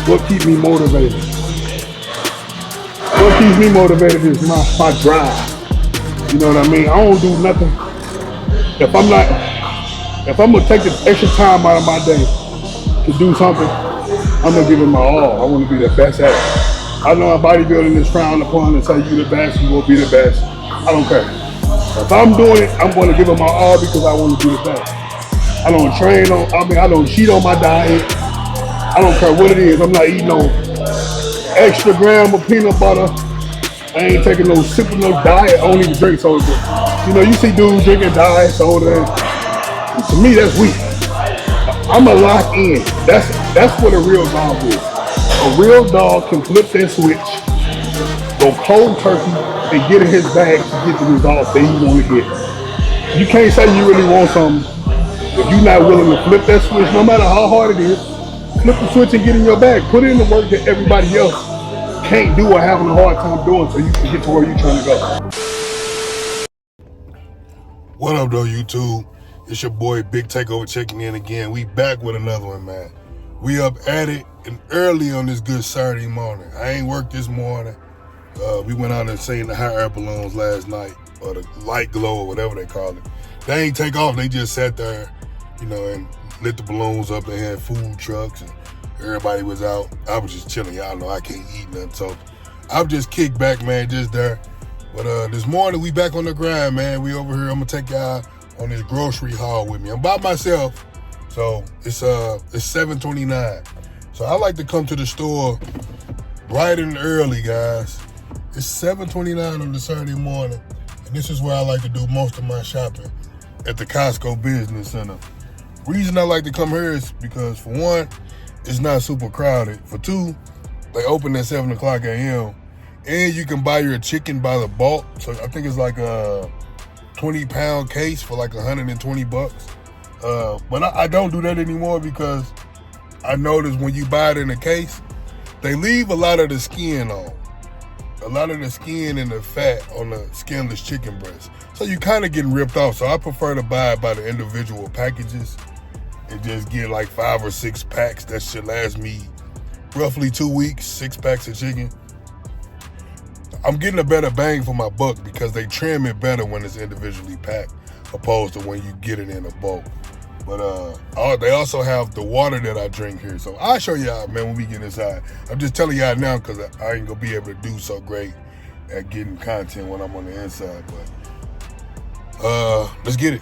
what keeps me motivated? What keeps me motivated is my drive. You know what I mean? I don't do nothing. If I'm gonna take the extra time out of my day to do something, I'm gonna give it my all. I want to be the best at it. I know bodybuilding is frowned upon and say you the best, you will be the best. I don't care. If I'm doing it, I'm going to give it my all because I want to be the best. I don't I don't cheat on my diet. I don't care what it is. I'm not eating no extra gram of peanut butter. I ain't taking no sipping no diet. I don't even drink soda. You know, you see dudes drinking diet soda. To me, that's weak. I'm a lock in. That's what a real dog is. A real dog can flip that switch, go cold turkey, and get in his bag to get the results that he want to get. You can't say you really want something if you're not willing to flip that switch, no matter how hard it is. Flip the switch and get in your bag. Put in the work that everybody else can't do or having a hard time doing so you can get to where you're trying to go. What up, though, YouTube? It's your boy Big Takeover checking in again. We back with another one, man. We up at it and early on this good Saturday morning. I ain't worked this morning. We went out and seen the hot air balloons last night, or the light glow, or whatever they call it. They ain't take off. They just sat there, you know, and lit the balloons up. They had food trucks, and everybody was out. I was just chilling. Y'all know I can't eat nothing, so I'm just kicked back, man, just there. But this morning, we back on the grind, man. We over here. I'm going to take y'all on this grocery haul with me. I'm by myself, so it's 7:29. So I like to come to the store bright and early, guys. It's 7:29 on the Saturday morning, and this is where I like to do most of my shopping, at the Costco Business Center. Reason I like to come here is because, for one, it's not super crowded. For two, they open at 7 o'clock a.m., and you can buy your chicken by the bulk. So I think it's like a 20-pound case for like $120. But I don't do that anymore because I noticed when you buy it in a case, they leave a lot of the skin on. A lot of the skin and the fat on the skinless chicken breast. So you kind of getting ripped off. So I prefer to buy it by the individual packages and just get like 5 or 6 packs. That should last me roughly 2 weeks, 6 packs of chicken. I'm getting a better bang for my buck because they trim it better when it's individually packed opposed to when you get it in a bulk. But they also have the water that I drink here. So I'll show y'all, man, when we get inside. I'm just telling y'all now because I ain't going to be able to do so great at getting content when I'm on the inside. But let's get it.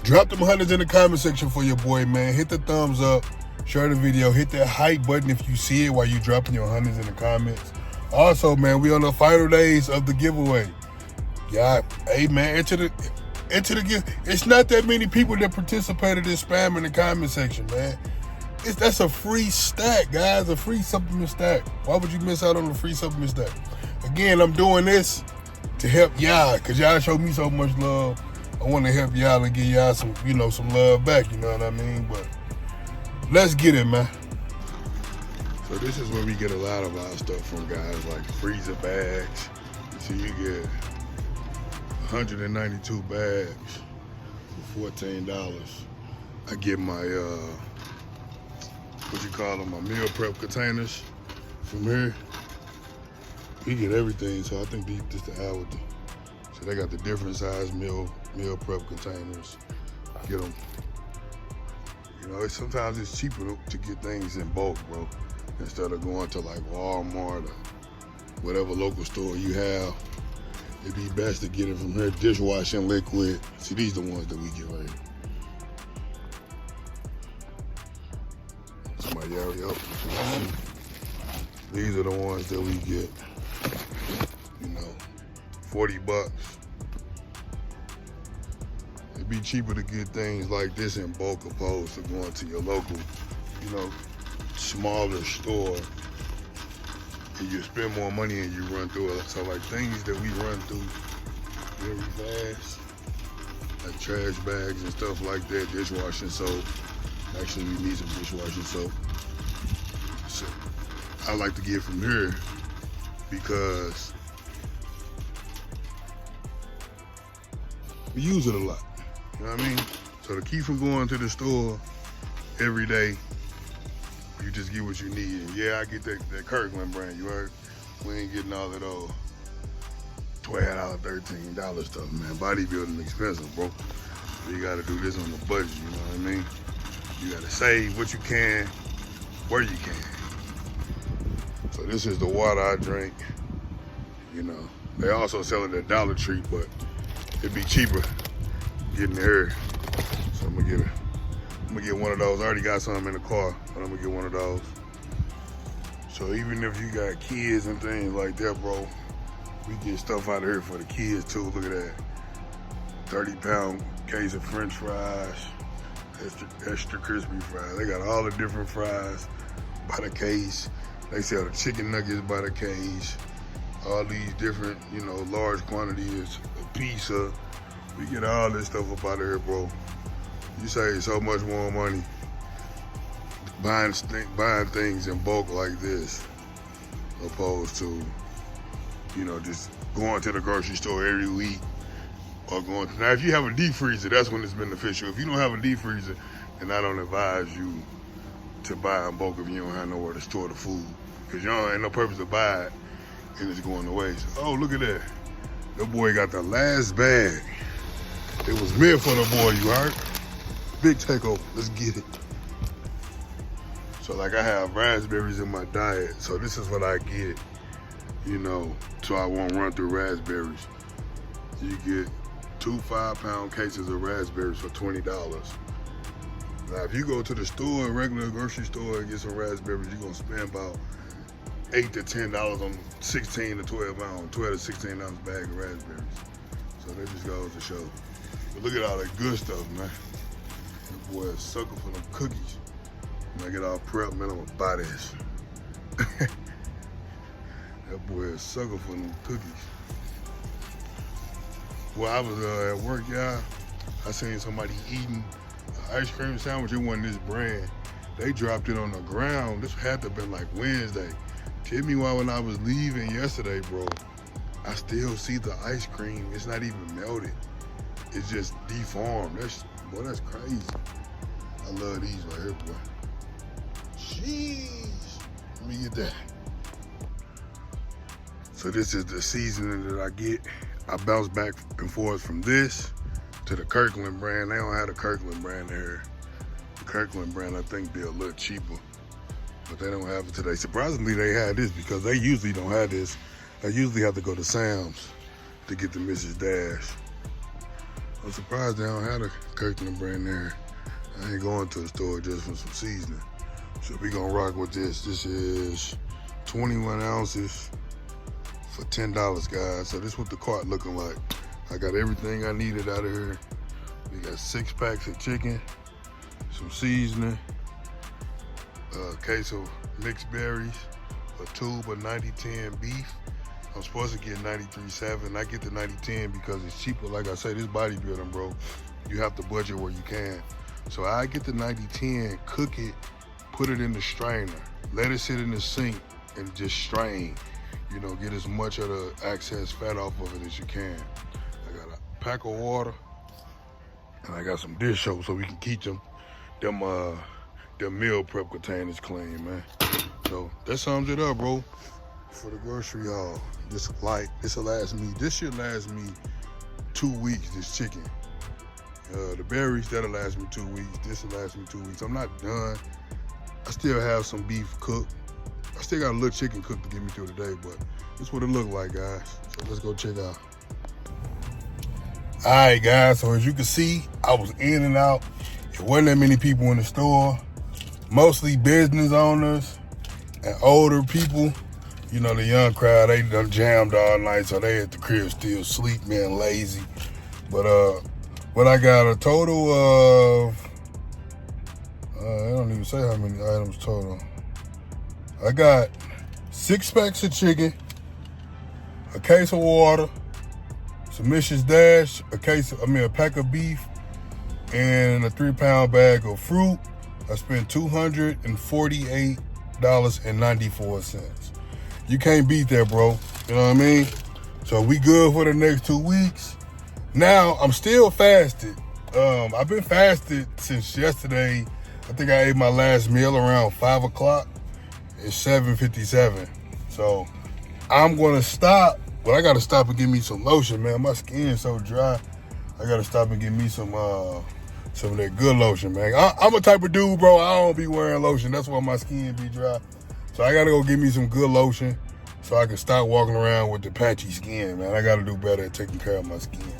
Drop them hundreds in the comment section for your boy, man. Hit the thumbs up. Share the video. Hit that hype button if you see it while you dropping your hundreds in the comments. Also, man, we on the final days of the giveaway. Yeah, hey, man, enter the gift. It's not that many people that participated in spam in the comment section, man. That's a free stack, guys, a free supplement stack. Why would you miss out on a free supplement stack? Again, I'm doing this to help y'all because y'all show me so much love. I want to help y'all and give y'all some, you know, some love back, you know what I mean? But let's get it, man. So this is where we get a lot of our stuff from, guys, like freezer bags. So you get 192 bags for $14. I get my, my meal prep containers from here. You get everything, so I think this the hour. So they got the different size meal prep containers. Get them. You know, sometimes it's cheaper to get things in bulk, bro, instead of going to like Walmart or whatever local store you have. It'd be best to get it from here. Dishwashing liquid. See, these are the ones that we get right here. Somebody already up. These are the ones that we get. You know, $40. It'd be cheaper to get things like this in bulk opposed to going to your local, you know, smaller store. And you spend more money and you run through it. So like things that we run through very fast, like trash bags and stuff like that, dishwashing soap. Actually, we need some dishwashing soap. So I like to get from here because we use it a lot. You know what I mean? So to keep from going to the store every day, You just get what you need. And yeah, I get that Kirkland brand, you heard? We ain't getting all of those $12, $13 stuff, man. Bodybuilding expensive, bro. So you gotta do this on the budget, you know what I mean? You gotta save what you can, where you can. So this is the water I drink. You know, they also sell it at Dollar Tree, but it'd be cheaper getting here. So I'm gonna get one of those. I already got some in the car, but I'm gonna get one of those. So even if you got kids and things like that, bro, we get stuff out of here for the kids too. Look at that. 30-pound case of French fries, extra crispy fries. They got all the different fries by the case. They sell the chicken nuggets by the case. All these different, you know, large quantities of pizza. We get all this stuff up out of here, bro. You save so much more money buying things in bulk like this, opposed to, you know, just going to the grocery store every week or going to, now if you have a deep freezer, that's when it's beneficial. If you don't have a deep freezer, then I don't advise you to buy in bulk if you don't have nowhere to store the food, because you don't have no purpose to buy it and it's going to waste. Oh, look at that. That boy got the last bag. It was meant for the boy, you heard? Big takeover, let's get it. So like I have raspberries in my diet, so this is what I get, you know, so I won't run through raspberries. You get 2 5-pound cases of raspberries for $20. Now if you go to the store, a regular grocery store, and get some raspberries, you're gonna spend about $8 to $10 on 16 to 12 to 16 ounce bag of raspberries. So that just goes to show. But look at all that good stuff, man. That boy is a sucker for them cookies. When I get all prepped, man, I'm gonna buy this. That boy is a sucker for them cookies. Well, I was at work, y'all. I seen somebody eating an ice cream sandwich. It wasn't this brand. They dropped it on the ground. This had to have been like Wednesday. Tell me why when I was leaving yesterday, bro, I still see the ice cream. It's not even melted. It's just deformed. That's crazy. I love these right here, boy. Jeez. Let me get that. So this is the seasoning that I get. I bounce back and forth from this to the Kirkland brand. They don't have the Kirkland brand here. The Kirkland brand, I think, be a little cheaper, but they don't have it today. Surprisingly, they had this because they usually don't have this. They usually have to go to Sam's to get the Mrs. Dash. I'm surprised they don't have the Kirkland brand there. I ain't going to the store just for some seasoning. So we gonna rock with this. This is 21 ounces for $10, guys. So this is what the cart looking like. I got everything I needed out of here. We got 6 packs of chicken, some seasoning, a case of mixed berries, a tube of 90-10 beef. I'm supposed to get 93.7. I get the 90-10 because it's cheaper. Like I say, this bodybuilding, bro, you have to budget where you can. So I get the 90-10, cook it, put it in the strainer, let it sit in the sink and just strain. You know, get as much of the excess fat off of it as you can. I got a pack of water and I got some dish soap so we can keep them meal prep containers clean, man. So that sums it up, bro, for the grocery haul. This should last me 2 weeks, this chicken. The berries, that'll last me 2 weeks. This will last me 2 weeks. I'm not done. I still have some beef cooked. I still got a little chicken cooked to get me through the day, but this is what it looked like, guys. So let's go check out. All right, guys, so as you can see, I was in and out. There wasn't that many people in the store. Mostly business owners and older people. You know, the young crowd, they done jammed all night, so they at the crib still sleep, being lazy. But I got a total of, I don't even say how many items total. I got 6 packs of chicken, a case of water, some Mrs. Dash, a pack of beef, and a 3-pound bag of fruit. I spent $248.94. You can't beat that, bro. You know what I mean? So we good for the next 2 weeks. Now, I'm still fasted. I've been fasted since yesterday. I think I ate my last meal around 5 o'clock. It's 7:57. So I'm gonna stop, but I gotta stop and get me some lotion, man. My skin is so dry. I gotta stop and get me some of that good lotion, man. I'm a type of dude, bro, I don't be wearing lotion. That's why my skin be dry. So I gotta go get me some good lotion so I can stop walking around with the patchy skin, man. I gotta do better at taking care of my skin,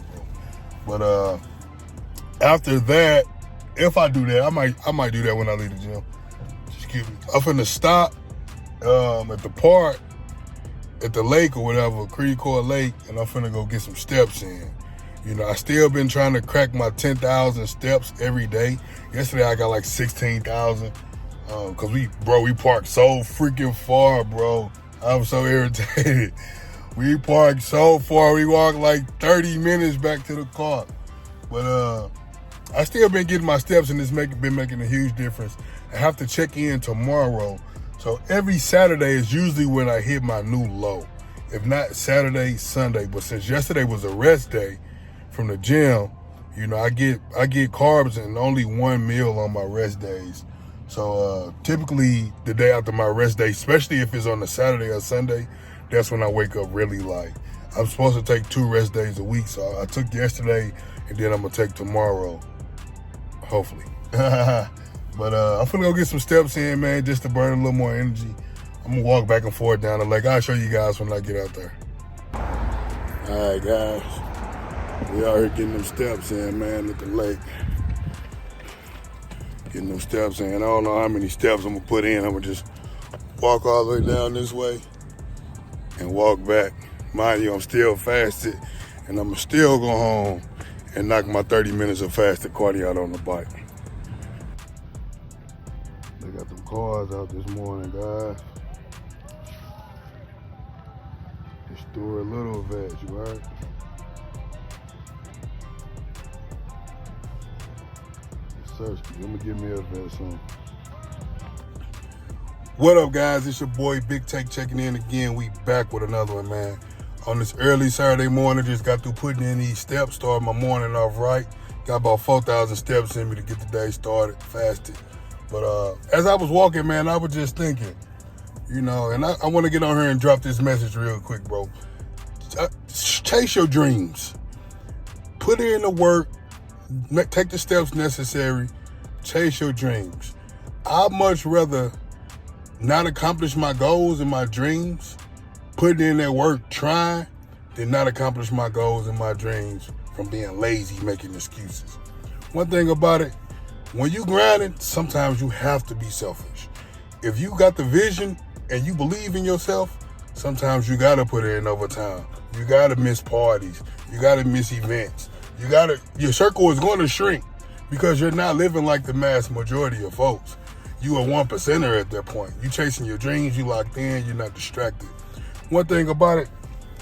bro. But after that, if I do that, I might do that when I leave the gym. Excuse me. I'm finna stop at the park, at the lake or whatever, Creek or Lake, and I'm finna go get some steps in. You know, I still been trying to crack my 10,000 steps every day. Yesterday I got like 16,000. Cause we parked so freaking far, bro. I'm so irritated. We parked so far. We walked like 30 minutes back to the car. But I still been getting my steps, and it's been making a huge difference. I have to check in tomorrow. So every Saturday is usually when I hit my new low. If not Saturday, Sunday. But since yesterday was a rest day from the gym, you know, I get carbs and only one meal on my rest days. So typically the day after my rest day, especially if it's on a Saturday or Sunday, that's when I wake up really light. I'm supposed to take 2 rest days a week, so I took yesterday and then I'm gonna take tomorrow, hopefully. But I'm finna go get some steps in, man, just to burn a little more energy. I'm gonna walk back and forth down the lake. I'll show you guys when I get out there. All right, guys, we out here getting them steps in, man, at the lake. Getting them steps in. I don't know how many steps I'm gonna put in. I'm gonna just walk all the way down this way and walk back. Mind you, I'm still fasted, and I'm gonna still go home and knock my 30 minutes of fasted cardio out on the bike. They got them cars out this morning, guys. Just threw a little veg, right? I'm gonna give me a veg soon. What up, guys? It's your boy Big Take checking in again. We back with another one, man. On this early Saturday morning, just got through putting in these steps, started my morning off right. Got about 4,000 steps in me to get the day started, fasted. But as I was walking, man, I was just thinking, you know, and I want to get on here and drop this message real quick, bro. Chase your dreams. Put in the work. Take the steps necessary. Chase your dreams. I'd much rather not accomplish my goals and my dreams, putting in that work, trying, than not accomplish my goals and my dreams from being lazy, making excuses. One thing about it, when you grinding, sometimes you have to be selfish. If you got the vision and you believe in yourself, sometimes you gotta put in overtime. You gotta miss parties. You gotta miss events. Your circle is going to shrink because you're not living like the mass majority of folks. You a 1%er at that point. You chasing your dreams, you locked in, you're not distracted. One thing about it,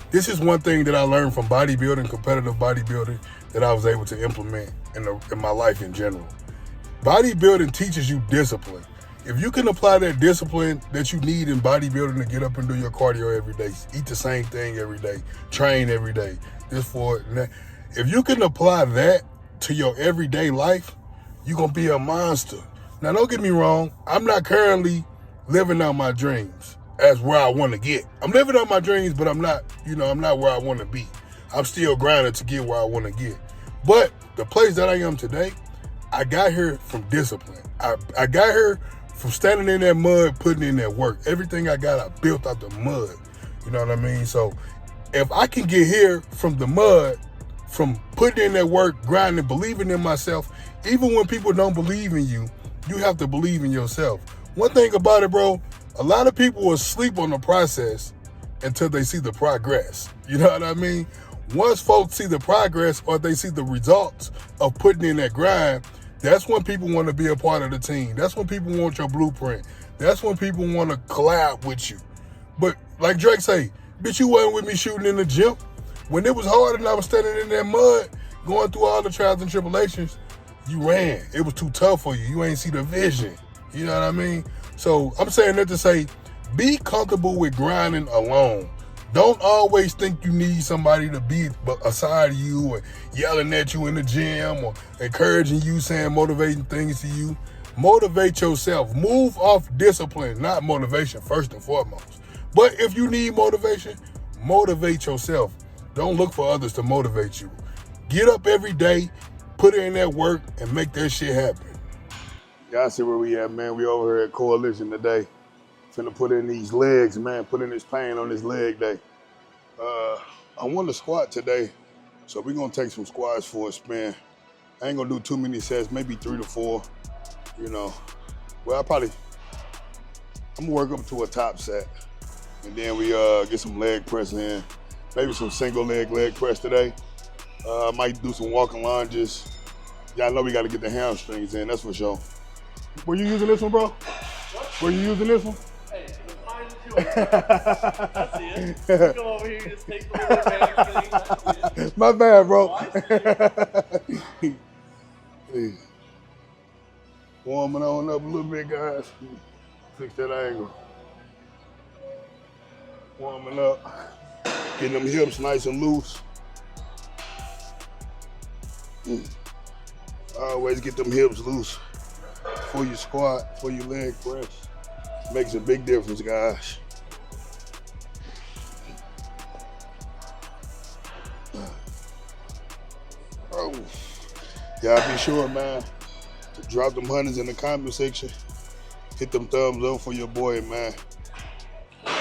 this is one thing that I learned from bodybuilding, competitive bodybuilding, that I was able to implement in my life in general. Bodybuilding teaches you discipline. If you can apply that discipline that you need in bodybuilding to get up and do your cardio every day, eat the same thing every day, train every day, this for it and that. If you can apply that to your everyday life, you're going to be a monster. Now, don't get me wrong. I'm not currently living out my dreams as where I want to get. I'm living out my dreams, but I'm not where I want to be. I'm still grinding to get where I want to get. But the place that I am today, I got here from discipline. I got here from standing in that mud, putting in that work. Everything I got, I built out the mud. You know what I mean? So if I can get here from the mud, from putting in that work, grinding, believing in myself, even when people don't believe in you, you have to believe in yourself. One thing about it, bro, a lot of people will sleep on the process until they see the progress. You know what I mean? Once folks see the progress or they see the results of putting in that grind, that's when people want to be a part of the team. That's when people want your blueprint. That's when people want to collab with you. But like Drake say, bitch, you wasn't with me shooting in the gym. When it was hard and I was standing in that mud, going through all the trials and tribulations, you ran. It was too tough for you. You ain't see the vision. You know what I mean? So I'm saying that to say, be comfortable with grinding alone. Don't always think you need somebody to be aside of you or yelling at you in the gym or encouraging you, saying motivating things to you. Motivate yourself. Move off discipline, not motivation first and foremost. But if you need motivation, motivate yourself. Don't look for others to motivate you. Get up every day, put in that work, and make that shit happen. Y'all see where we at, man. We over here at Coalition today. Finna put in these legs, man. Put in this pain on this leg day. I want to squat today, so we're going to take some squats for a spin. I ain't going to do too many sets, maybe 3 to 4, you know. Well, I'm going to work up to a top set. And then we get some leg press in. Maybe some single leg press today. I might do some walking lunges. Y'all know we got to get the hamstrings in, that's for sure. Were you using this one, bro? What? Were you using this one? Hey, mine is yours. I see it. You come over here and just take the little bag thing. My bad, bro. Warming on up a little bit, guys. Fix that angle. Warming up. Getting them hips nice and loose. Always get them hips loose for your squat, for your leg press. Makes a big difference, guys. Oh, y'all be sure, man, to drop them hundreds in the comment section. Hit them thumbs up for your boy, man.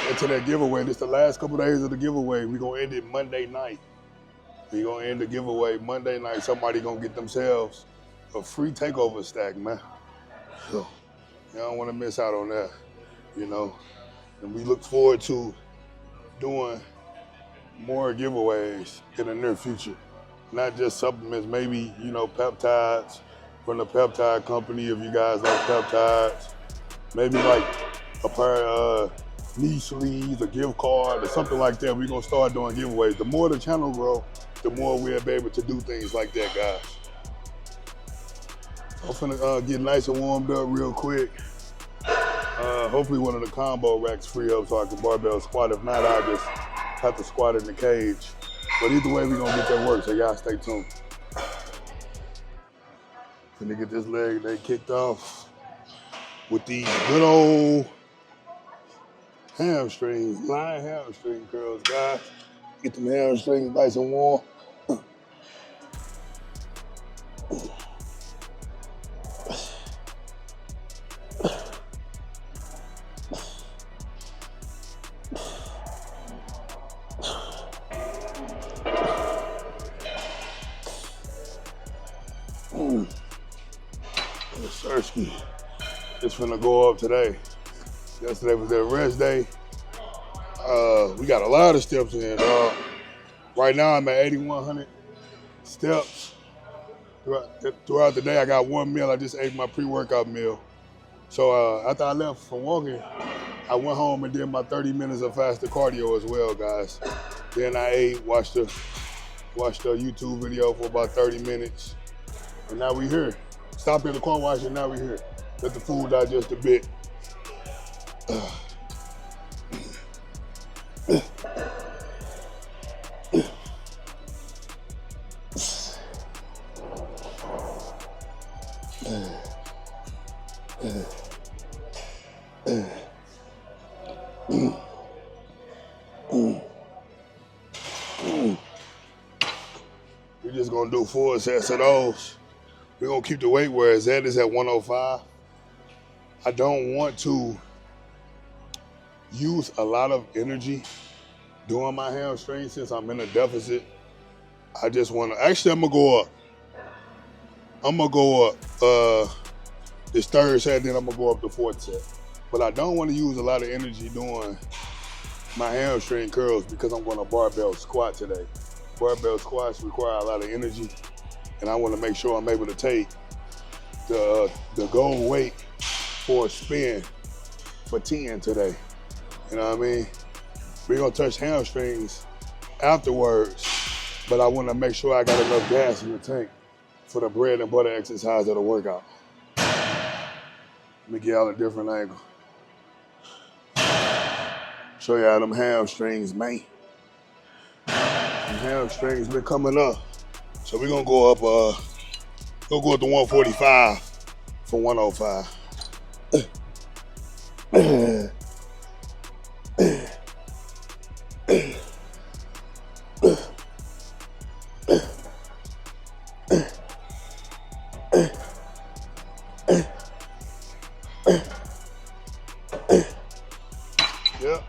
Into that giveaway. This the last couple days of the giveaway. We're gonna end it Monday night. We're gonna end the giveaway Monday night. Somebody gonna get themselves a free takeover stack, man. So you don't wanna miss out on that, you know. And we look forward to doing more giveaways in the near future. Not just supplements, maybe, you know, peptides from the peptide company if you guys like peptides. Maybe like a pair of knee sleeves, a gift card, or something like that. We're gonna start doing giveaways. The more the channel grow, the more we'll be able to do things like that, guys. I'm finna get nice and warmed up real quick. Hopefully one of the combo racks free up so I can barbell squat. If not, I'll just have to squat in the cage. But either way, we're gonna get that work, so y'all stay tuned. Finna get this leg day kicked off with these good old hamstrings, lying hamstring curls, guys. Get them hamstrings nice and warm. Sersky. It's finna go up today. Yesterday was their rest day. We got a lot of steps in, dog. Right now I'm at 8,100 steps. Throughout the day, I got one meal. I just ate my pre-workout meal. So after I left from walking, I went home and did my 30 minutes of faster cardio as well, guys. Then I ate, watched a YouTube video for about 30 minutes. And now we here. Stopped in the car wash and now we here. Let the food digest a bit. We're just gonna do 4 sets of those. We're gonna keep the weight where it's at. It's at 105. I don't want to use a lot of energy doing my hamstring since I'm in a deficit. I just wanna, actually I'm gonna go up. This third set, then I'm gonna go up the 4th set. But I don't wanna use a lot of energy doing my hamstring curls because I'm gonna barbell squat today. Barbell squats require a lot of energy, and I wanna make sure I'm able to take the goal weight for a spin for 10 today. You know what I mean? We're gonna touch hamstrings afterwards, but I wanna make sure I got enough gas in the tank for the bread and butter exercise of the workout. Let me get y'all a different angle. Show y'all them hamstrings, man. Them hamstrings been coming up. So we're gonna go up to 145 for 105. Yep.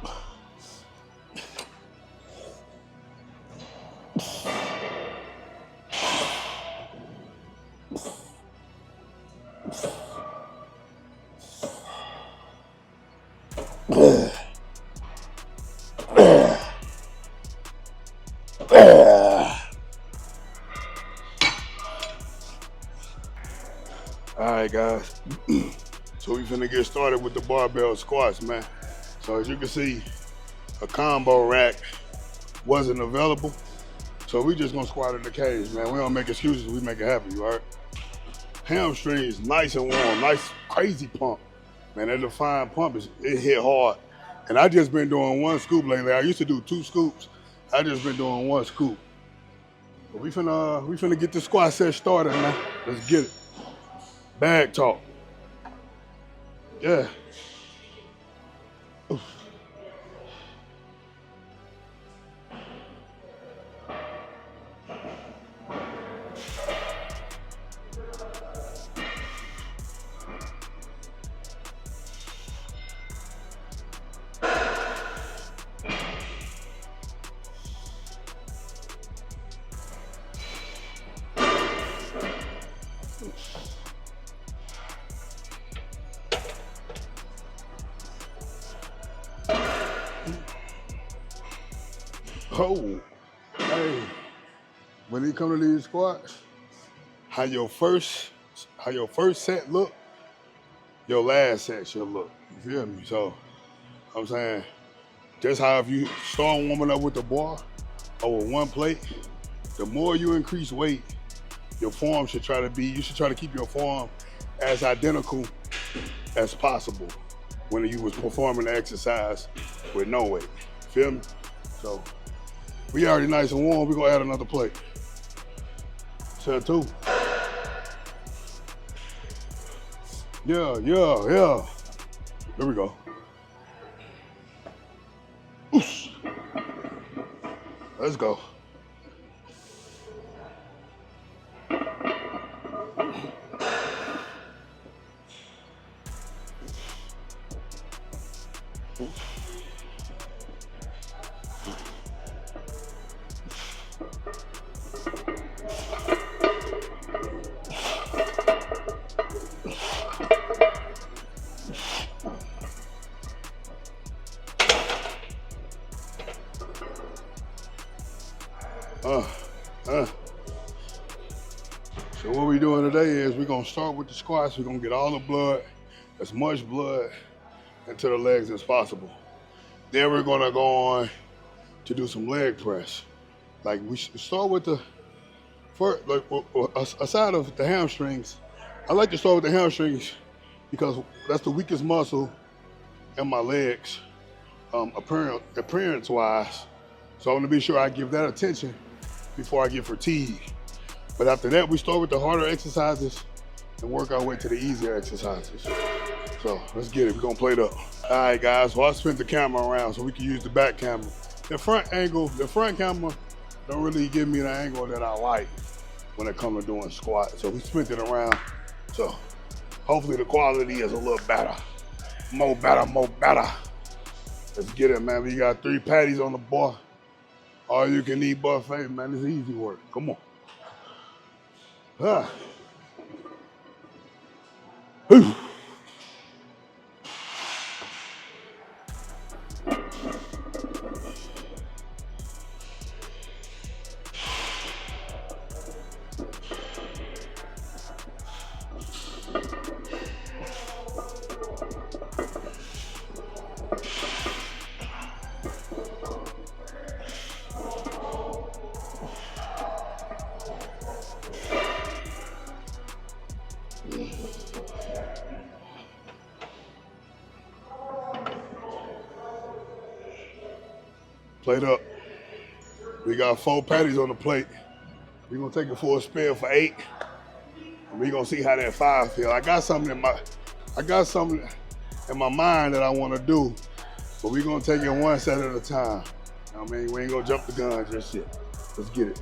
All right, guys. So we finna get started with the barbell squats, man. So as you can see, a combo rack wasn't available. So we just gonna squat in the cage, man. We don't make excuses, we make it happen, you heard? Hamstrings nice and warm, nice crazy pump. Man, that defined pump, it hit hard. And I just been doing one scoop lately. I used to do 2 scoops. I just been doing 1 scoop. But we finna get the squat set started, man. Let's get it. Bag talk. Yeah. Oof. Oh, hey, when it come to these squats, how your first set look, your last set should look. You feel me? So I'm saying, just how if you start warming up with the bar or with 1 plate, the more you increase weight, your form should try to be, you should try to keep your form as identical as possible when you was performing the exercise with no weight. Feel me? So we already nice and warm, we're gonna add another plate. Set 2. Yeah. There we go. Oosh. Let's go. So what we're doing today is we're gonna start with the squats. We're gonna get all the blood, as much blood into the legs as possible. Then we're gonna go on to do some leg press. Like we should start with the first, like aside of the hamstrings. I like to start with the hamstrings because that's the weakest muscle in my legs, appearance-wise. So I want to be sure I give that attention before I get fatigued. But after that, we start with the harder exercises and work our way to the easier exercises. So let's get it, we're gonna plate up. All right, guys, well, I spent the camera around so we can use the back camera. The front camera don't really give me the angle that I like when it comes to doing squats. So we spent it around. So hopefully the quality is a little better. More better. Let's get it, man. We got 3 patties on the bar. All you can eat buffet, man. It's easy work. Come on. Whew. Plate up. We got 4 patties on the plate. We're gonna take it for a spin for 8. We gonna see how that 5 feel. I got something in my mind that I want to do, but we gonna take it one set at a time. I mean, we ain't gonna jump the gun just yet. Let's get it.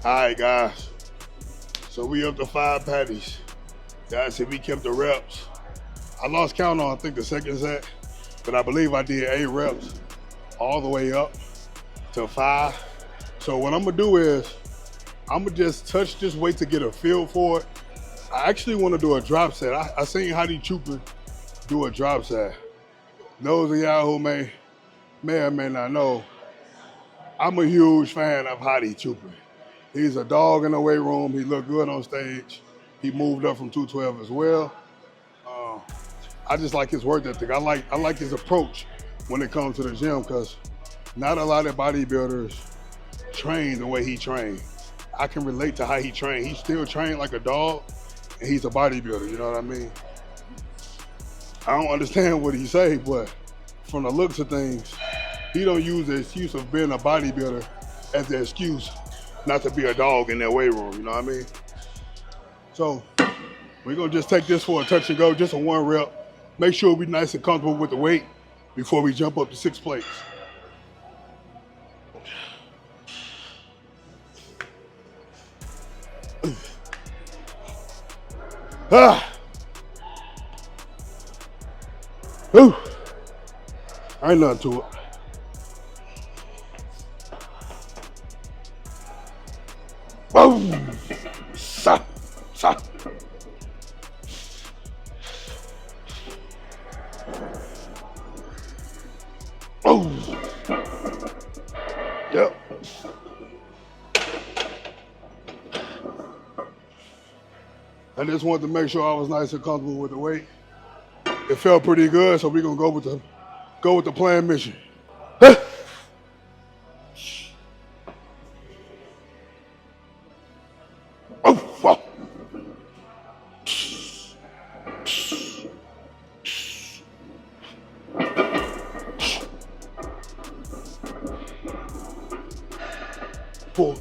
All right, guys. So we up to 5 patties. Guys, if we kept the reps, I lost count on, I think, the second set, but I believe I did 8 reps all the way up to 5. So what I'm gonna do is, I'm gonna just touch this weight to get a feel for it. I actually wanna do a drop set. I seen Hadi Chopin do a drop set. Those of y'all who may or may not know, I'm a huge fan of Hadi Chopin. He's a dog in the weight room. He looked good on stage. He moved up from 212 as well. I just like his work ethic. I like his approach when it comes to the gym, because not a lot of bodybuilders train the way he trained. I can relate to how he trained. He still trained like a dog, and he's a bodybuilder, you know what I mean? I don't understand what he say, but from the looks of things, he don't use the excuse of being a bodybuilder as the excuse not to be a dog in that weight room, you know what I mean? So we're gonna just take this for a touch and go, just a 1 rep. Make sure we nice and comfortable with the weight before we jump up to 6 plates. Whew. Ain't nothing to it. Boom! Sa, sa. Oh! Yep. I just wanted to make sure I was nice and comfortable with the weight. It felt pretty good, so we're gonna go with the planned mission. Oh, wow. Pull.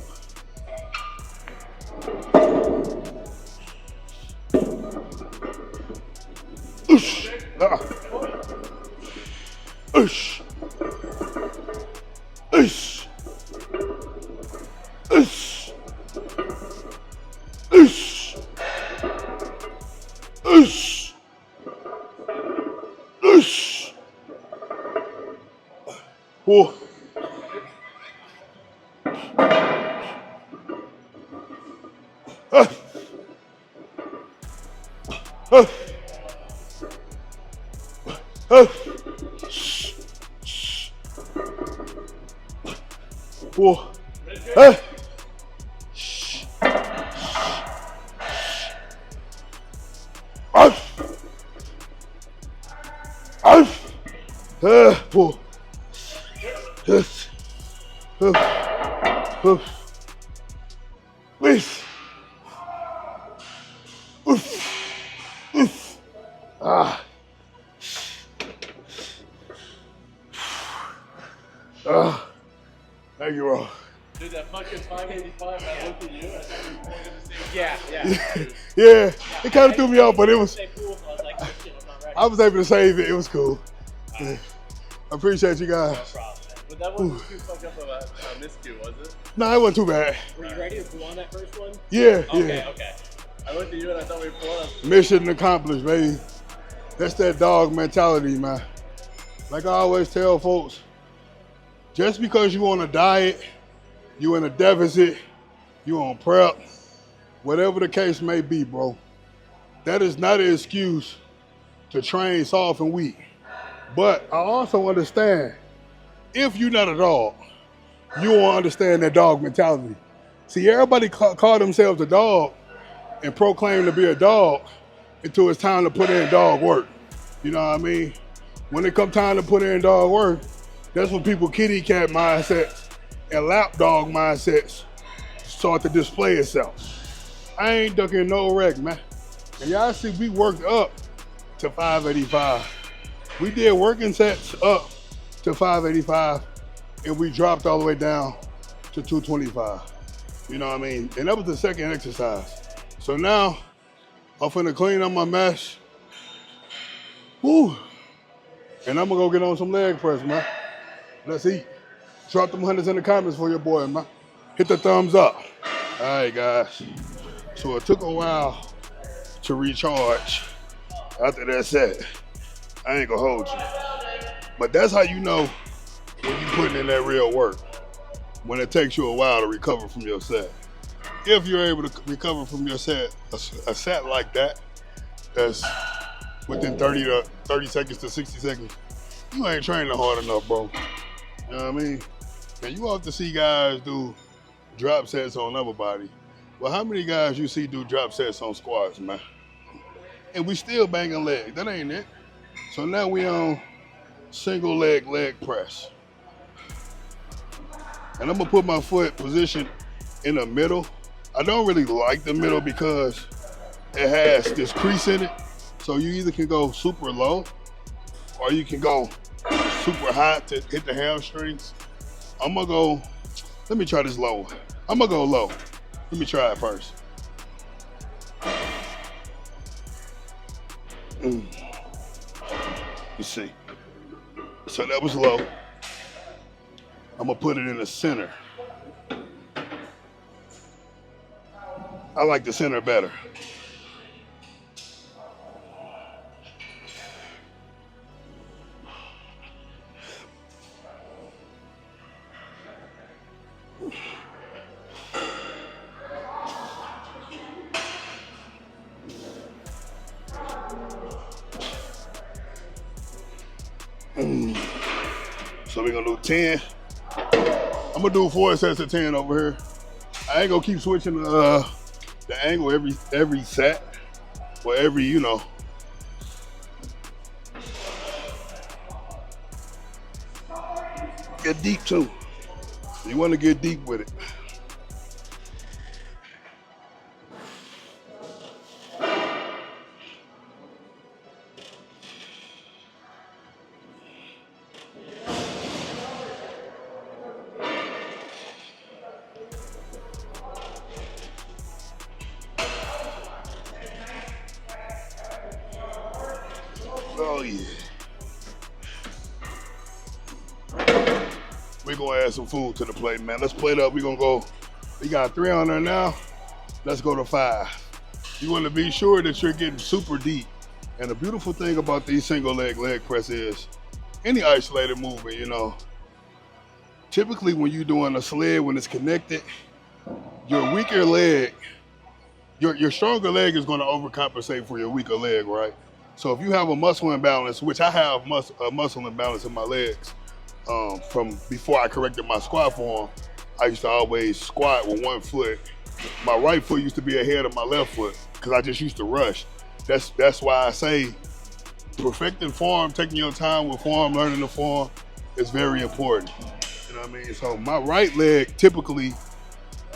Oosh. Oosh. Oosh. Oosh. Oosh. Oosh. Oosh. Pull. Whoa. Hey. Whoa. Yes. Please. Ah. Thank you, bro. Dude, that fucking 585, I looked at you, I thought you were going to say, yeah. Yeah, it kind of threw me off, but it was. I was like, oh, shit, I'm not ready. I was able to save it. It was cool. I appreciate you guys. No problem, man. But that wasn't too fucked up of a miscue, was it? No, it wasn't too bad. Were you ready to pull on that first one? Yeah, Okay, yeah. okay. I looked at you and I thought we were pulling on. Mission accomplished, baby. That's that dog mentality, man. Like I always tell folks, just because you on a diet, you in a deficit, you on prep, Whatever the case may be, bro, that is not an excuse to train soft and weak. But I also understand, if you're not a dog, you won't understand that dog mentality. See, everybody call themselves a dog and proclaim to be a dog until it's time to put in dog work. You know what I mean? When it comes time to put in dog work, that's when people kitty cat mindsets and lap dog mindsets start to display itself. I ain't ducking no wreck, man. And y'all see we worked up to 585. We did working sets up to 585 and we dropped all the way down to 225. You know what I mean? And that was the second exercise. So now I'm finna clean up my mess. Woo. And I'm gonna go get on some leg press, man. Let's eat. Drop them hundreds in the comments for your boy, man. Hit the thumbs up. All right, guys. So it took a while to recharge after that set. I ain't gonna hold you. But that's how you know when you're putting in that real work. When it takes you a while to recover from your set. If you're able to recover from your set, a set like that, that's within 30 seconds to 60 seconds, you ain't training hard enough, bro. You know what I mean? And you often see guys do drop sets on upper body. Well, how many guys you see do drop sets on squats, man? And we still banging leg. That ain't it. So now we on single leg press. And I'm gonna put my foot positioned in the middle. I don't really like the middle because it has this crease in it. So you either can go super low or you can go super high to hit the hamstrings. I'm gonna go, let me try this low. I'm gonna go low. Let me try it first. You see. So that was low. I'm gonna put it in the center. I like the center better. So we're gonna do 10. I'm gonna do 4 sets of 10 over here. I ain't gonna keep switching the angle every set or every, you know. Get deep too. You wanna get deep with it. Oh yeah. We're gonna add some food to the plate, man. Let's plate up. We're gonna go, we got 3 on there now. Let's go to 5. You wanna be sure that you're getting super deep. And the beautiful thing about these single leg press is any isolated movement, you know, typically when you're doing a sled, when it's connected, your weaker leg, your stronger leg is gonna overcompensate for your weaker leg, right? So if you have a muscle imbalance, which I have a muscle imbalance in my legs, from before I corrected my squat form, I used to always squat with one foot. My right foot used to be ahead of my left foot because I just used to rush. That's why I say perfecting form, taking your time with form, learning the form is very important. You know what I mean? So my right leg typically,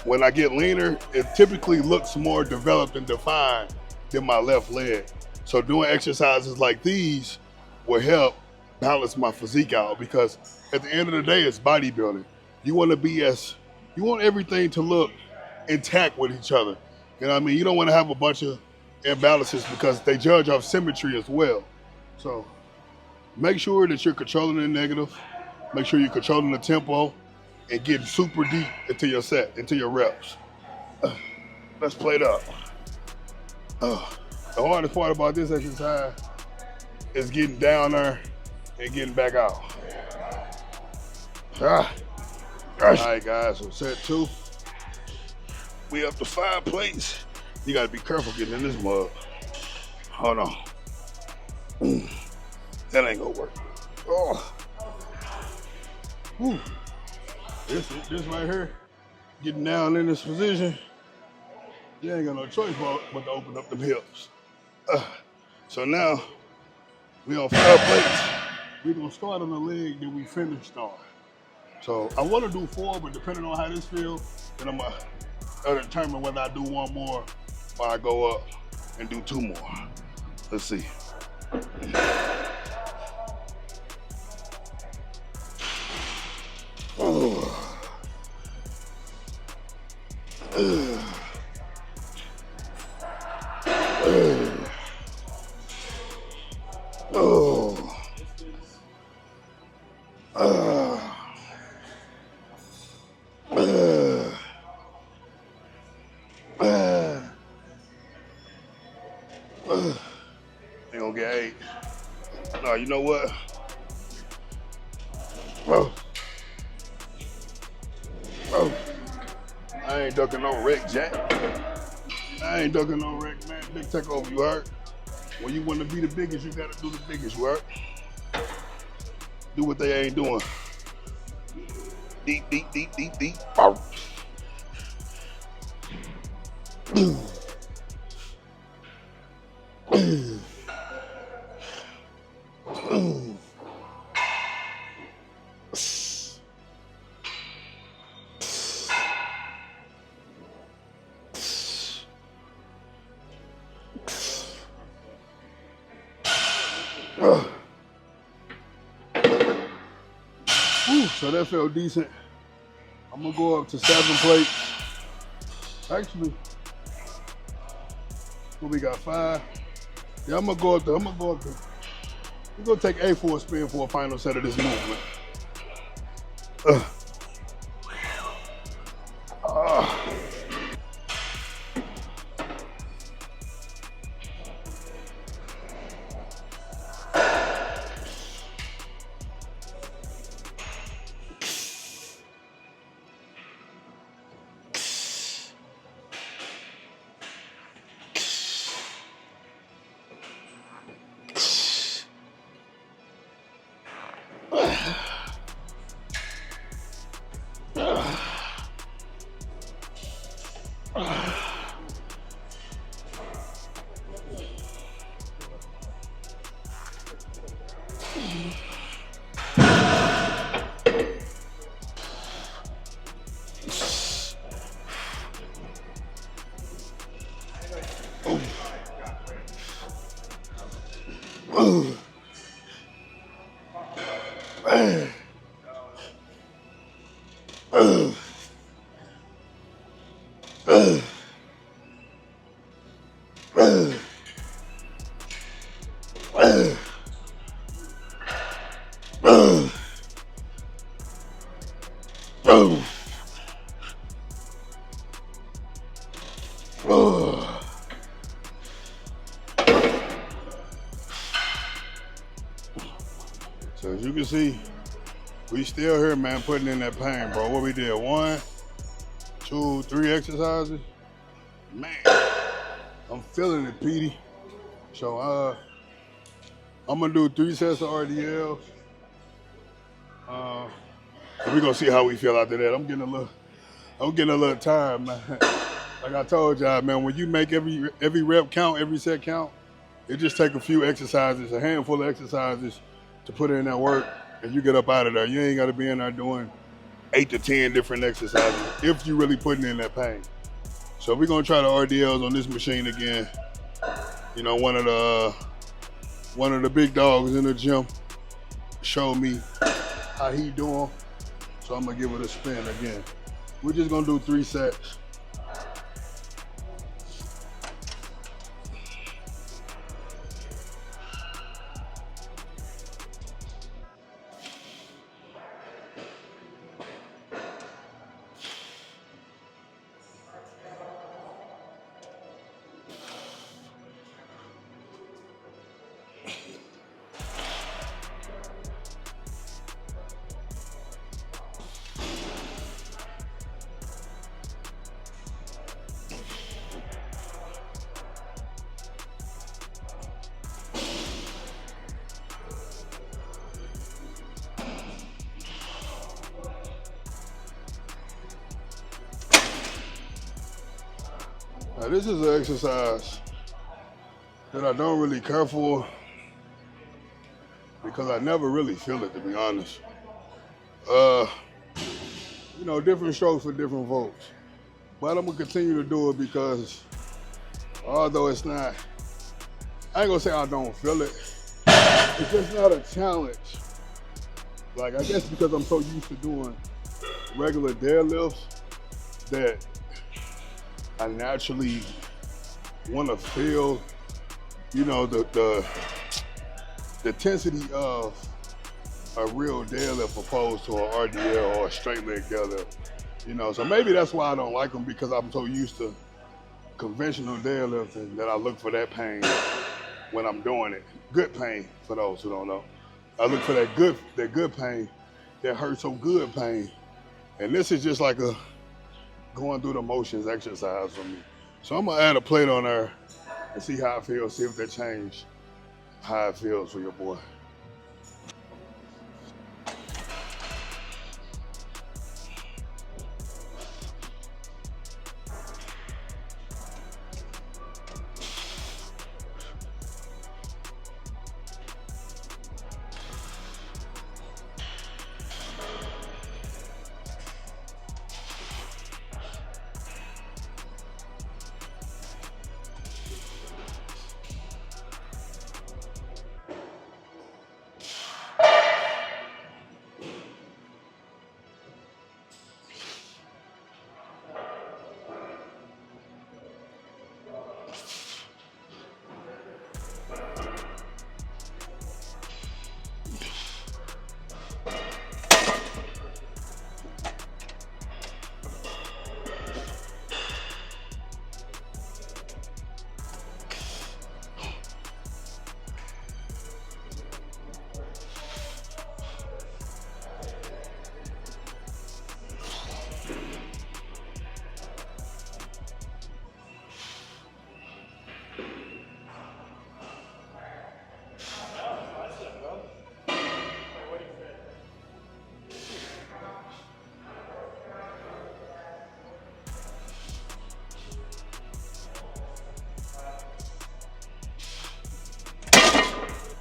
when I get leaner, it typically looks more developed and defined than my left leg. So doing exercises like these will help balance my physique out because at the end of the day, it's bodybuilding. You want everything to look intact with each other. You know what I mean? You don't want to have a bunch of imbalances because they judge off symmetry as well. So make sure that you're controlling the negative, make sure you're controlling the tempo and getting super deep into your set, into your reps. Let's plate up. The hardest part about this exercise is getting down there and getting back out. All right, guys, so set 2. We up to 5 plates. You gotta be careful getting in this mug. Hold on. That ain't gonna work. Oh. Whew. This right here, getting down in this position, you ain't got no choice but to open up the hips. So now, we on 5 plates. We're gonna start on the leg that we finished on. So I wanna do 4, but depending on how this feels, then I'm gonna determine whether I do 1 more or I go up and do 2 more. Let's see. Oh. They gonna get 8. No, you know what? I ain't ducking no wreck, Jack. I ain't ducking no wreck, man. Big takeover, you heard? When you want to be the biggest, you gotta do the biggest, you heard? Do what they ain't doing. Deep. Bow. So that felt decent. I'm gonna go up to 7 plates. Actually, what we got 5? Yeah, I'm gonna go up to. We're gonna take A for a spin for a final set of this movement. So as you can see, we still here, man, putting in that pain, bro. What we did, 1, 2, 3 exercises. Man, I'm feeling it, Petey. So I'm gonna do 3 sets of RDLs. We're gonna see how we feel after that. I'm getting a little tired, man. Like I told y'all, man, when you make every rep count, every set count, it just take a few exercises, a handful of exercises to put in that work, and you get up out of there. You ain't gotta be in there doing 8 to 10 different exercises if you really putting in that pain. So we're gonna try the RDLs on this machine again. You know, one of the big dogs in the gym showed me how he doing, so I'm gonna give it a spin again. We're just gonna do 3 sets. Now this is an exercise that I don't really care for because I never really feel it, to be honest. You know, different strokes for different folks. But I'm gonna continue to do it because although it's not, I ain't gonna say I don't feel it. It's just not a challenge. Like, I guess because I'm so used to doing regular deadlifts that I naturally want to feel, you know, the intensity of a real deadlift opposed to an RDL or a straight leg deadlift. You know, so maybe that's why I don't like them, because I'm so used to conventional deadlifting that I look for that pain when I'm doing it. Good pain, for those who don't know. I look for that good pain, that hurt so good pain. And this is just like a going through the motions exercise for me. So I'm gonna add a plate on there and see how it feels, see if that change how it feels for your boy.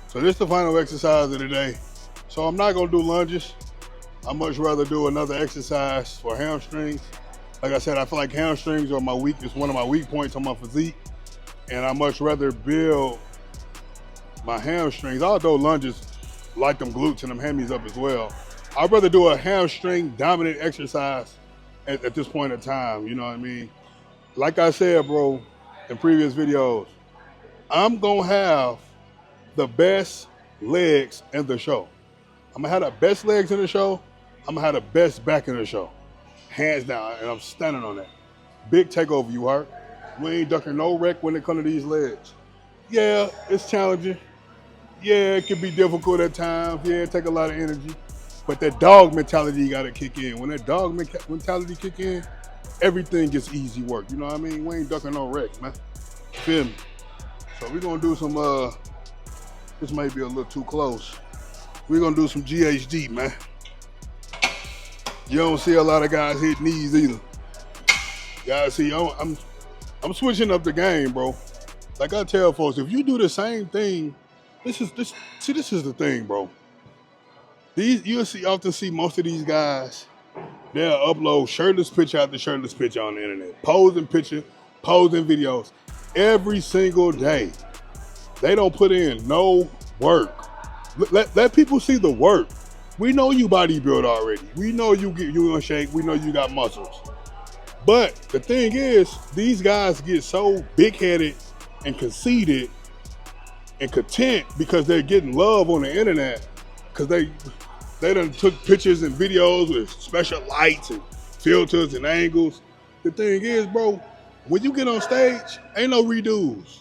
So this is the final exercise of the day. So I'm not gonna do lunges. I'd much rather do another exercise for hamstrings. Like I said, I feel like hamstrings are one of my weak points on my physique. And I much rather build my hamstrings, although lunges light them glutes and them hammies up as well. I'd rather do a hamstring dominant exercise at this point in time, you know what I mean? Like I said, bro, in previous videos, I'm gonna have the best legs in the show. I'm gonna have the best legs in the show. I'm gonna have the best back in the show. Hands down, and I'm standing on that. Big takeover, you heard? We ain't ducking no wreck when it comes to these legs. Yeah, it's challenging. Yeah, it can be difficult at times. Yeah, it take a lot of energy. But that dog mentality gotta kick in. When that dog mentality kick in, everything gets easy work. You know what I mean? We ain't ducking no wreck, man. Feel me? So we're gonna do some, this may be a little too close. We're gonna do some GHD, man. You don't see a lot of guys hit knees either. Guys, see, I'm switching up the game, bro. Like I tell folks, if you do the same thing, this is the thing, bro. Often see most of these guys, they'll upload shirtless picture after shirtless picture on the internet. Posing videos every single day. They don't put in no work. Let people see the work. We know you bodybuild already. We know you in shape. We know you got muscles. But the thing is, these guys get so big-headed and conceited and content because they're getting love on the internet, because they done took pictures and videos with special lights and filters and angles. The thing is, bro, when you get on stage, ain't no redos.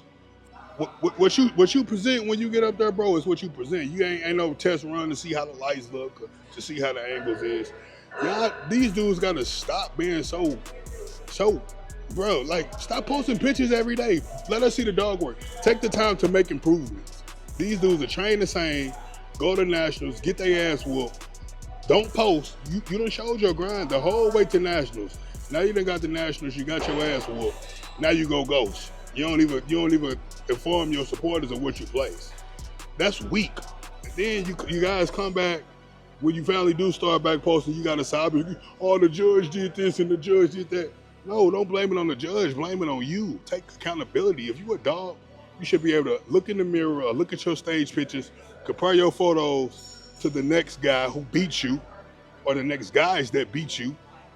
What you present when you get up there, bro, is what you present. You ain't no test run to see how the lights look, or to see how the angles is. Y'all, these dudes gotta stop being so, bro, like, stop posting pictures every day. Let us see the dog work. Take the time to make improvements. These dudes are trained the same, go to nationals, get their ass whooped. Don't post. You done showed your grind the whole way to nationals. Now you done got the nationals, you got your ass whooped. Now you go ghost. You don't even inform your supporters of what you place. That's weak. And then you guys come back when you finally do start back posting. You got to side. Oh, the judge did this and the judge did that. No, don't blame it on the judge. Blame it on you. Take accountability. If you a dog, you should be able to look in the mirror or look at your stage pictures, compare your photos to the next guy who beat you or the next guys that beat you,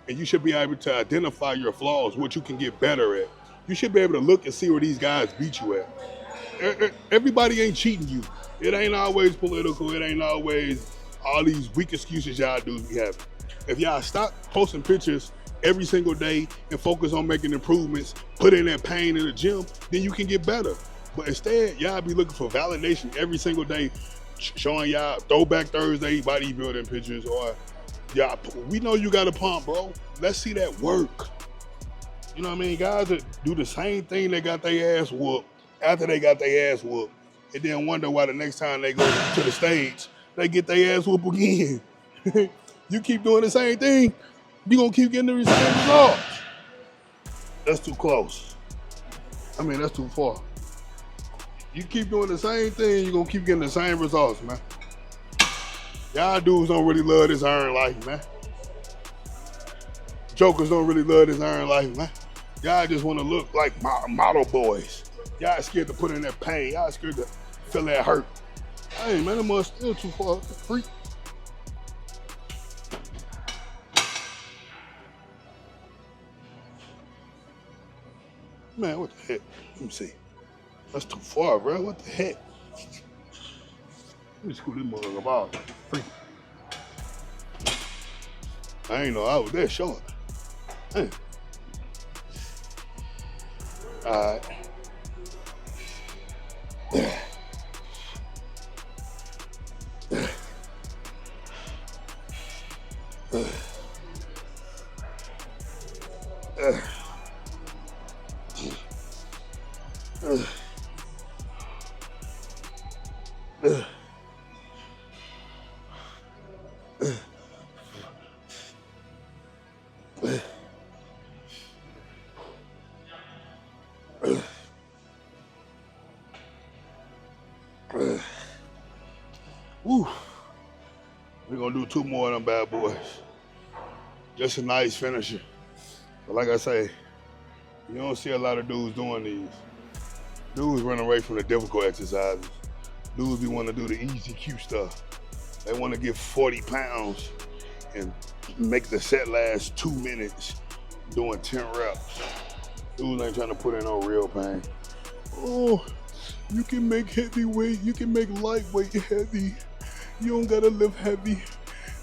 and you should be able to identify your flaws, what you can get better at. You should be able to look and see where these guys beat you at. Everybody ain't cheating you. It ain't always political. It ain't always all these weak excuses y'all do be having. If y'all stop posting pictures every single day and focus on making improvements, put in that pain in the gym, then you can get better. But instead, y'all be looking for validation every single day, showing y'all Throwback Thursday bodybuilding pictures, or y'all, we know you got a pump, bro. Let's see that work. You know what I mean? Guys that do the same thing, they got their ass whooped after they got their ass whooped, and then wonder why the next time they go to the stage, they get their ass whooped again. You keep doing the same thing, you gonna keep getting the same results. That's too close. I mean, that's too far. You keep doing the same thing, you're gonna keep getting the same results, man. Y'all dudes don't really love this iron life, man. Jokers don't really love this iron life, man. Y'all just want to look like model boys. Y'all scared to put in that pain. Y'all scared to feel that hurt. Hey, man, that mug still too far. Freak. Man, what the heck? Let me see. That's too far, bro. What the heck? Let me scoot this motherfucker about. Freak. I ain't know I was that short. Hey. All right. Woo. We're gonna do 2 more of them bad boys. Just a nice finisher. But like I say, you don't see a lot of dudes doing these. Dudes run away from the difficult exercises. Dudes be wanting to do the easy, cute stuff. They want to get 40 pounds and make the set last 2 minutes doing 10 reps. Dudes ain't trying to put in no real pain. Oh, you can make heavyweight, you can make lightweight heavy. You don't gotta lift heavy.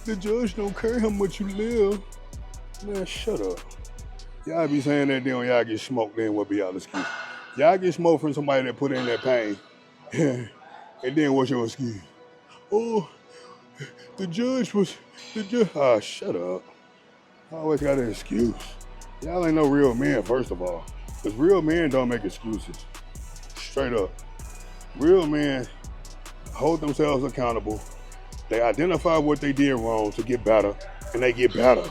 The judge don't care how much you live. Man, shut up. Y'all be saying that then when y'all get smoked, then what be y'all excuse? Y'all get smoked from somebody that put in that pain. And then what's your excuse? Oh, the judge. Ah, shut up. I always got an excuse. Y'all ain't no real men, first of all. Because real men don't make excuses. Straight up. Real men hold themselves accountable. They identify what they did wrong to get better, and they get better.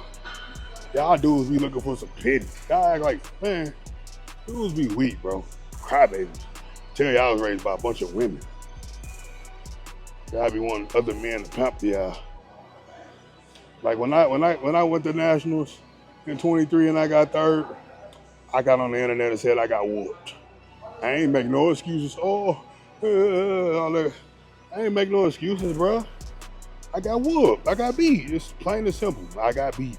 Y'all dudes be looking for some pity. Y'all act like, man, dudes be weak, bro. Crybabies. Tell y'all I was raised by a bunch of women. Y'all be wanting other men to pump y'all. Like when I went to nationals in 23 and I got third, I got on the internet and said I got whooped. I ain't make no excuses. All that. I ain't make no excuses, bro. I got whooped. I got beat. It's plain and simple. I got beat.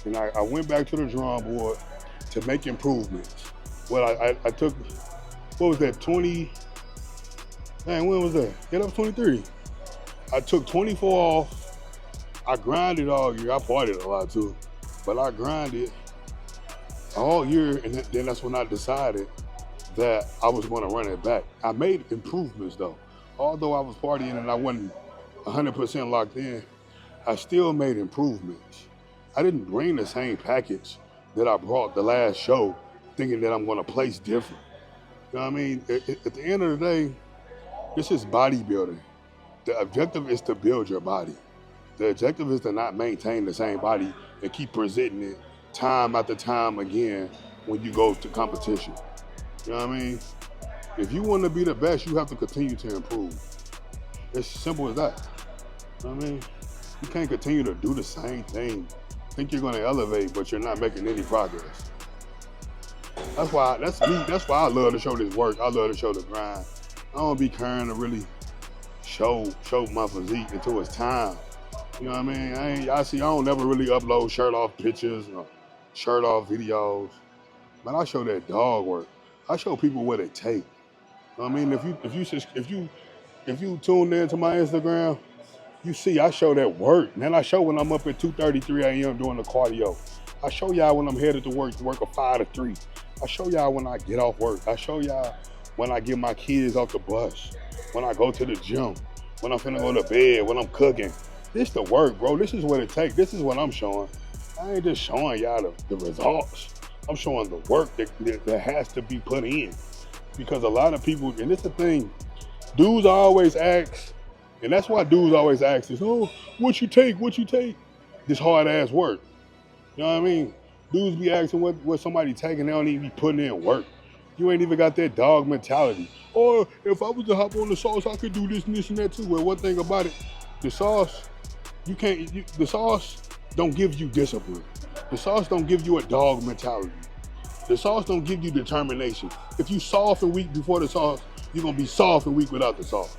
And I went back to the drawing board to make improvements. Well, I took, what was that, 20? Man, when was that? Yeah, that was 23. I took 24 off. I grinded all year. I partied a lot too. But I grinded all year, and then that's when I decided that I was going to run it back. I made improvements though. Although I was partying and I wasn't 100% locked in, I still made improvements. I didn't bring the same package that I brought the last show thinking that I'm going to place different. You know what I mean? At the end of the day, this is bodybuilding. The objective is to build your body. The objective is to not maintain the same body and keep presenting it time after time again when you go to competition. You know what I mean? If you want to be the best, you have to continue to improve. It's simple as that. You know what I mean? You can't continue to do the same thing. Think you're going to elevate, but you're not making any progress. That's why I love to show this work. I love to show the grind. I don't be caring to really show my physique until it's time. You know what I mean? I don't never really upload shirt off pictures or shirt off videos. But I show that dog work. I show people what it takes. You know what I mean? If you tuned into my Instagram, you see I show that work. And then I show when I'm up at 2:30, 3 a.m. doing the cardio. I show y'all when I'm headed to work a 5 to 3. I show y'all when I get off work. I show y'all when I get my kids off the bus, when I go to the gym, when I'm finna go to bed, when I'm cooking. This the work, bro. This is what it takes. This is what I'm showing. I ain't just showing y'all the results. I'm showing the work that has to be put in. Because a lot of people, and it's the thing, dudes always ask, and that's why dudes always ask is, oh, what you take? This hard ass work. You know what I mean? Dudes be asking what somebody taking, they don't even be putting in work. You ain't even got that dog mentality. Or if I was to hop on the sauce, I could do this and this and that too. Well, one thing about it, the sauce, the sauce don't give you discipline. The sauce don't give you a dog mentality. The sauce don't give you determination. If you soft and weak before the sauce, you're gonna be soft and weak without the sauce.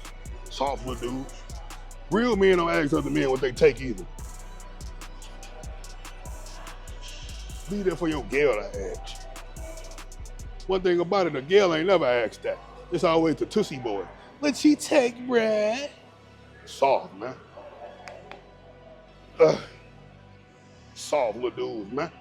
Soft little dudes. Real men don't ask other men what they take either. Be there for your girl to ask. One thing about it, a girl ain't never asked that. It's always the Tootsie boy. What she take, bruh? Soft, man. Soft little dudes, man.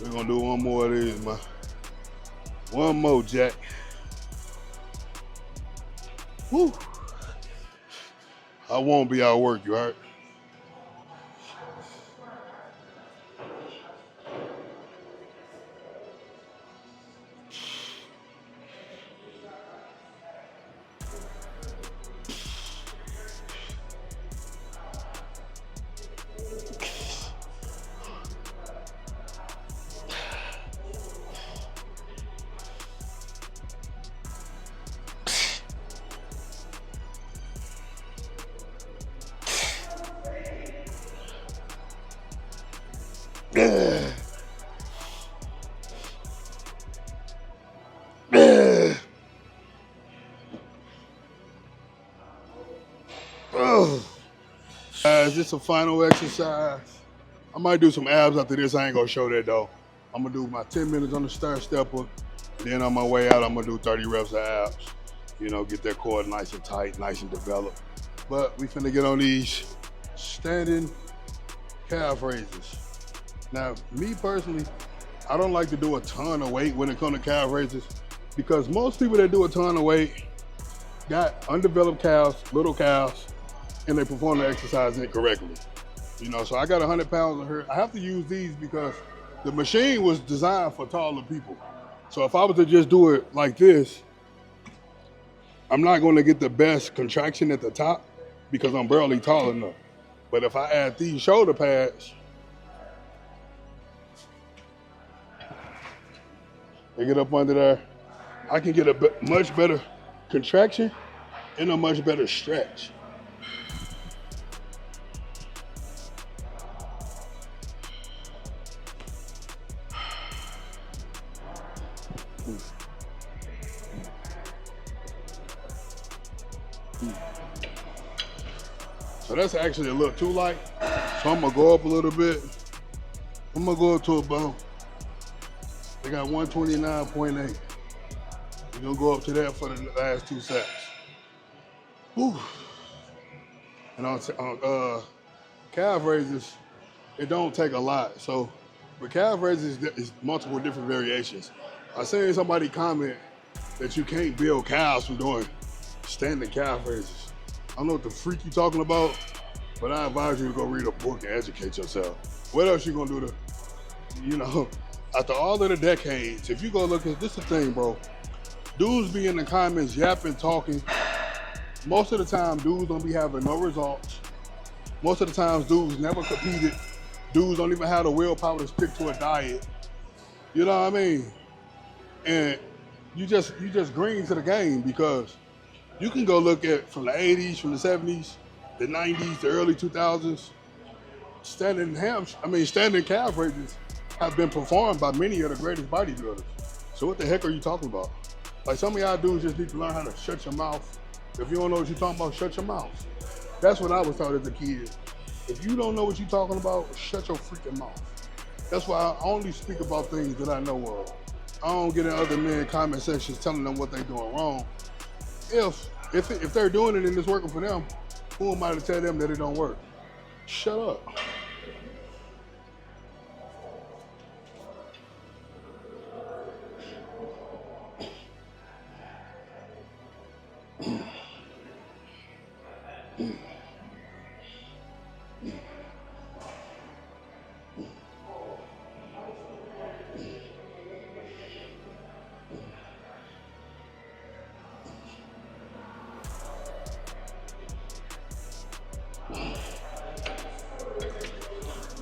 We're gonna do one more of these, man. One more, Jack. Woo. I won't be out work, you heard? Guys, this is a final exercise. I might do some abs after this. I ain't gonna show that though. I'm gonna do my 10 minutes on the stair stepper. Then on my way out, I'm gonna do 30 reps of abs. You know, get that core nice and tight, nice and developed. But we finna get on these standing calf raises. Now, me personally, I don't like to do a ton of weight when it comes to calf raises because most people that do a ton of weight got undeveloped calves, little calves, and they perform the exercise incorrectly. You know, so I got 100 pounds of her. I have to use these because the machine was designed for taller people. So if I was to just do it like this, I'm not gonna get the best contraction at the top because I'm barely tall enough. But if I add these shoulder pads, they get up under there, I can get a much better contraction and a much better stretch. So that's actually a little too light. So I'm gonna go up a little bit. I'm gonna go up to about, they got 129.8. We're gonna go up to that for the last 2 sets. Whew. And calf raises, it don't take a lot. So with calf raises, is multiple different variations. I seen somebody comment that you can't build calves from doing standing calf raises. I don't know what the freak you talking about, but I advise you to go read a book and educate yourself. What else you gonna do to, you know, after all of the decades, if you go look at this, the thing, bro. Dudes be in the comments yapping, talking. Most of the time, dudes don't be having no results. Most of the times, dudes never competed. Dudes don't even have the willpower to stick to a diet. You know what I mean? And you just green to the game, because you can go look at from the 80s, from the 70s, the 90s, the early 2000s. Standing calf raises have been performed by many of the greatest bodybuilders. So what the heck are you talking about? Like, some of y'all dudes just need to learn how to shut your mouth. If you don't know what you're talking about, shut your mouth. That's what I was taught as a kid. If you don't know what you're talking about, shut your freaking mouth. That's why I only speak about things that I know of. I don't get in other men's comment sections telling them what they're doing wrong. If they're doing it and it's working for them, who am I to tell them that it don't work? Shut up.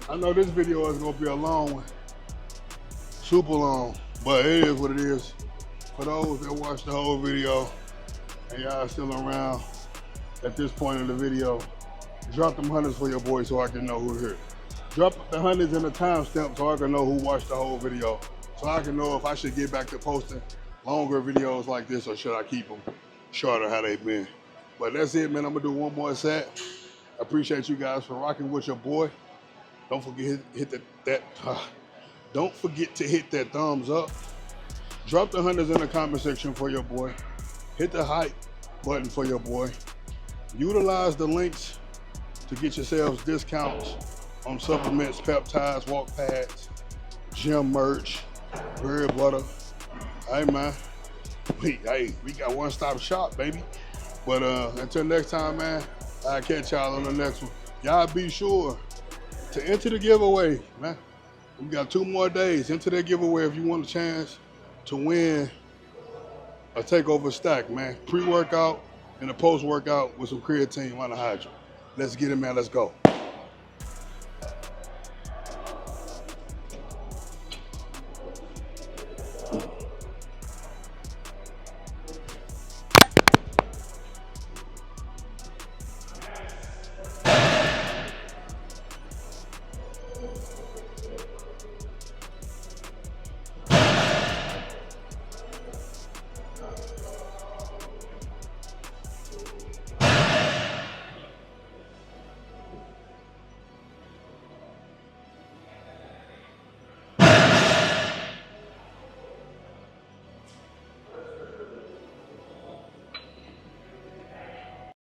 I know this video is gonna be a long one, super long, but it is what it is. For those that watch the whole video and y'all still around at this point in the video, drop them hundreds for your boy so I can know who's here. Drop the hundreds in the timestamp so I can know who watched the whole video, so I can know if I should get back to posting longer videos like this or should I keep them shorter how they've been. But that's it, man. I'm gonna do one more set. I appreciate you guys for rocking with your boy. Don't forget don't forget to hit that thumbs up. Drop the hundreds in the comment section for your boy. Hit the hype button for your boy. Utilize the links to get yourselves discounts on supplements, peptides, walk pads, gym merch, berry butter. Hey man, we got one-stop shop, baby. But until next time, man, I'll catch y'all on the next one. Y'all be sure to enter the giveaway, man. We got 2 more days. Enter that giveaway if you want a chance to win a takeover stack, man. Pre-workout and a post-workout with some creatine monohydrate. Let's get it, man. Let's go.